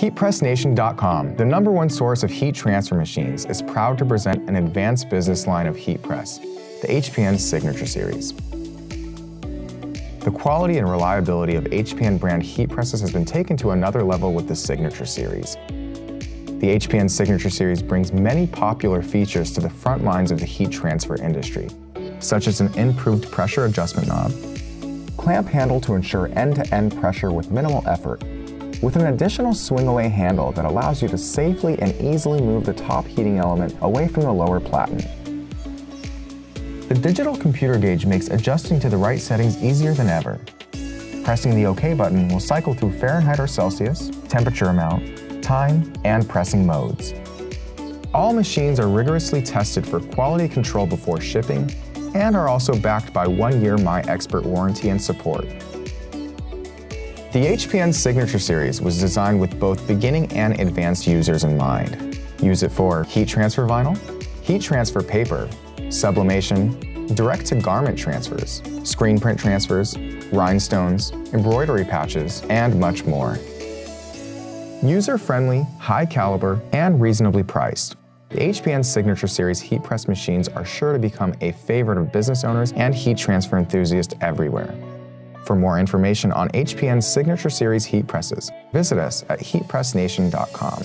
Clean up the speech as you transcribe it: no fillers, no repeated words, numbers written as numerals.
HeatPressNation.com, the #1 source of heat transfer machines, is proud to present an advanced business line of heat press, the HPN Signature Series. The quality and reliability of HPN brand heat presses has been taken to another level with the Signature Series. The HPN Signature Series brings many popular features to the front lines of the heat transfer industry, such as an improved pressure adjustment knob, clamp handle to ensure end-to-end pressure with minimal effort, with an additional swing-away handle that allows you to safely and easily move the top heating element away from the lower platen. The digital computer gauge makes adjusting to the right settings easier than ever. Pressing the OK button will cycle through Fahrenheit or Celsius, temperature amount, time, and pressing modes. All machines are rigorously tested for quality control before shipping and are also backed by 1-year My Expert warranty and support. The HPN Signature Series was designed with both beginning and advanced users in mind. Use it for heat transfer vinyl, heat transfer paper, sublimation, direct-to-garment transfers, screen print transfers, rhinestones, embroidery patches, and much more. User-friendly, high-caliber, and reasonably priced, the HPN Signature Series heat press machines are sure to become a favorite of business owners and heat transfer enthusiasts everywhere. For more information on HPN Signature Series heat presses, visit us at HeatPressNation.com.